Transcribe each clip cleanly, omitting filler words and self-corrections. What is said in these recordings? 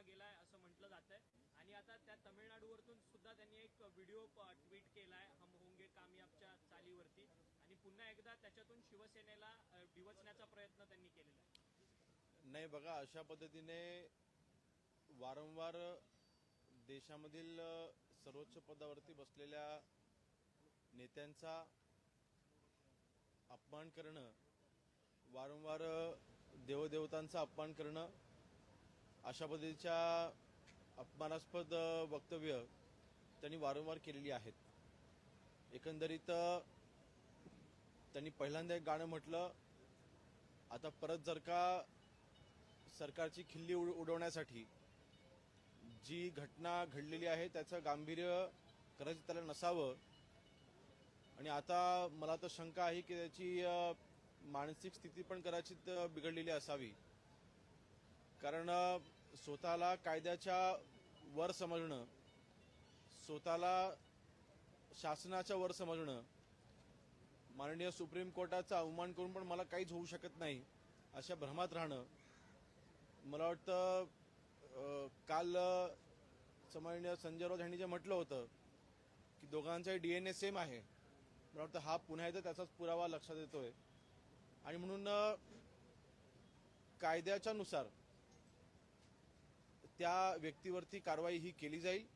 गेलाय असं म्हटलं जातंय। आणि आता त्या तमिळनाडूवरतून सुद्धा त्यांनी एक व्हिडिओ ट्विट केलाय हम होंगे कामयाबच्या चालीवरती, आणि पुन्हा एकदा त्याच्यातून शिवसेनेला डिवचण्याचा प्रयत्न त्यांनी केलेला आहे। नाही बघा, अशा पद्धतीने वारंवार देशामधील सर्वोच्च पदावरती बसलेल्या नेत्यांचा अपमान करणं, वारंवार देवदेवतांचा अपमान करणं, अशा पद्धतीच्या अपमानास्पद वक्तव्य त्यांनी वारंवार केलेली आहेत। एकंदरीत त्यांनी पहिल्यांदा एक गाणं म्हटलं, आता परत जर का सरकारची खिल्ली उडवण्यासाठी जी घटना घडलेली आहे त्याचं गांभीर्य कदाचित त्याला नसावं, आणि आता मला तर शंका आहे की त्याची मानसिक स्थिती पण कदाचित बिघडलेली असावी। कारण स्वतःला कायद्याच्या वर समजणं, स्वतःला शासनाच्या वर समजणं, माननीय सुप्रीम कोर्टाचा अवमान करून पण मला काहीच होऊ शकत नाही अशा भ्रमात राहणं, मला वाटतं काल माननीय संजय राऊत यांनी जे म्हटलं होतं की दोघांचाही DNA सेम आहे, मला वाटतं हा पुन्हा एकदा त्याचाच पुरावा लक्षात येतोय। आणि म्हणून कायद्याच्या नुसार त्या व्यक्तीवरती कारवाई ही केली जाईल।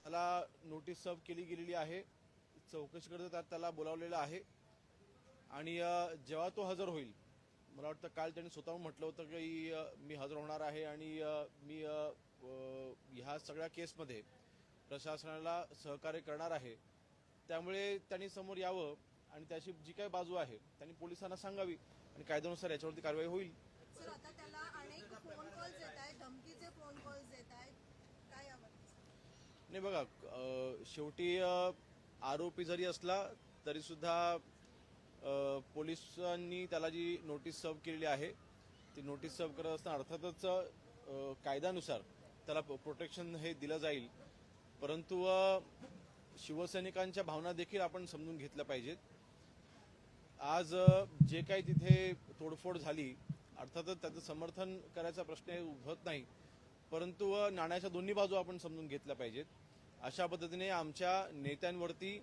त्याला नोटीस सर्व केली गेलेली आहे, चौकशीकरता त्याला बोलावलेलं आहे, आणि जेव्हा तो हजर होईल, मला वाटतं काल त्यांनी स्वतःहून म्हटलं होतं की मी हजर होणार आहे आणि मी ह्या सगळ्या केसमध्ये प्रशासनाला सहकार्य करणार आहे। त्यामुळे त्यांनी समोर यावं आणि त्याची जी काही बाजू आहे त्यांनी पोलिसांना सांगावी आणि कायद्यानुसार याच्यावरती कारवाई होईल। सर, आता त्याला अनेक फोन कॉल्स येत आहेत, धमकीचे फोन कॉल्स येत आहेत, काय यावर? नाही बघा, शेवटी आरोपी जरी असला तरी सुद्धा पोलिसांनी त्याला जी नोटीस सर्व केलेली आहे ती नोटीस सर्व करत असताना अर्थातच कायद्यानुसार त्याला प्रोटेक्शन हे दिलं जाईल, परंतु शिवसैनिकांच्या भावना देखील आपण समजून घेतल्या पाहिजेत। आज जे काही तिथे तोडफोड झाली, अर्थातच त्याचं समर्थन करायचा प्रश्न उद्भवत नाही, परंतु नाण्याच्या दोन्ही बाजू आपण समजून घेतल्या पाहिजेत। अशा पद्धतीने आमच्या नेत्यांवरती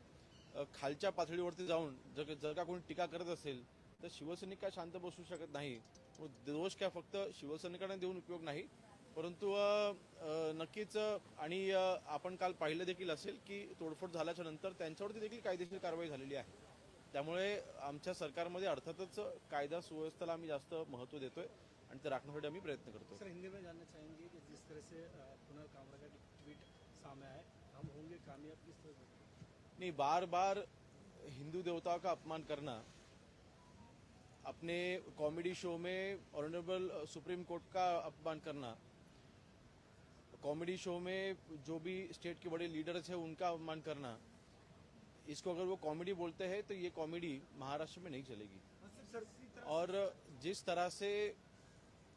खालच्या पातळीवरती जाऊन जर का कोणी टीका करत असेल तर शिवसैनिक काय शांत बसू शकत नाही। दोष काय फक्त शिवसैनिकांना देऊन उपयोग नाही, परंतु नक्कीच आणि आपण काल पाहिलं देखील असेल की तोडफोड झाल्याच्या नंतर त्यांच्यावरती देखील कायदेशीर कारवाई झालेली आहे। त्यामुळे आमच्या सरकारमध्ये अर्थातच कायदा सुव्यवस्थेला आम्ही जास्त महत्त्व देतोय आणि ते राखण्यासाठी आम्ही प्रयत्न करतो। सर, हिंदी में जानना चाहेंगे कि जिस तरह से कुणाल कामरा का ट्वीट सामने आए, हम होंगे कामयाब, किस तरह से? नहीं, बार बार हिंदू देवताओं का अपमान करना, अपने कॉमेडी शो में ऑनरेबल सुप्रीम कोर्ट का अपमान करना, कॉमेडी शो में जो भी स्टेट के बड़े लीडर्स हैं उनका अपमान करना, इसको अगर वो कॉमेडी बोलते हैं तो ये कॉमेडी महाराष्ट्र में नहीं चलेगी। और जिस तरह से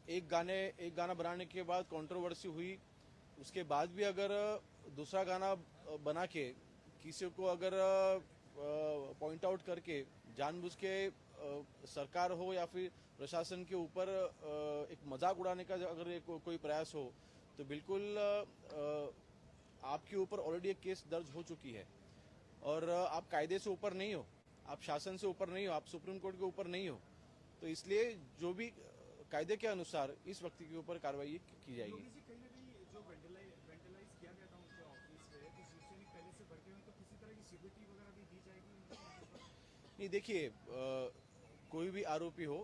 एक गाना बनाने के बाद कंट्रोवर्सी हुई, उसके बाद भी अगर दूसरा गाना बना के किसी को अगर पॉइंट आउट करके जानबूझ के सरकार हो या फिर प्रशासन के ऊपर एक मजाक उड़ाने का अगर कोई प्रयास हो तो बिल्कुल आपके ऊपर ऑलरेडी एक केस दर्ज हो चुकी है और आप कायदे से ऊपर नहीं हो, आप शासन से ऊपर नहीं हो, आप सुप्रीम कोर्ट के ऊपर नहीं हो, तो इसलिए जो भी कायदे के अनुसार इस व्यक्ति के ऊपर कार्रवाई की जाएगी। जो वेंटिलाइज किया गया था उनके ऑफिस पे, तो शिवसैनिक पहले से भड़के हुए, तो किसी तरह की सिक्योरिटी वगैरह भी दी जाएगी? नहीं, देखिए, कोई भी आरोपी हो,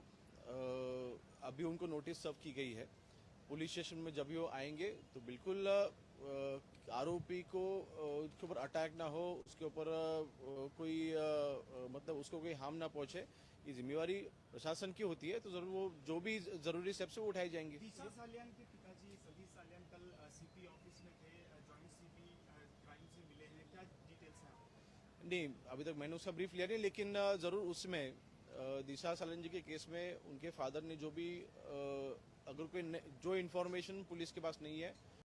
अभी उनको नोटिस सर्व की गई है। पुलिस स्टेशन में जब भी वो आएंगे तो बिल्कुल आरोपी को उसके ऊपर अटैक ना हो, उसके ऊपर कोई मतलब उसको कोई हार्म ना पहुंचे, ये जिम्मेवारी प्रशासन की होती है। तो जरूर वो जो भी जरूरी स्टेप्स वो उठाई जाएंगे। दिशा सालियान के पिताजी सतीश सालियान कल सीपी ऑफिस में थे, जॉइंट सीपी क्राइम से मिले हैं, क्या डिटेल्स हैं? नहीं, अभी तक मैंने उसका ब्रीफ लिया नहीं, लेकिन जरूर उसमें दिशा सालियान जी के केस में उनके फादर ने जो भी अगर कोई जो इन्फॉर्मेशन पुलिस के पास नहीं है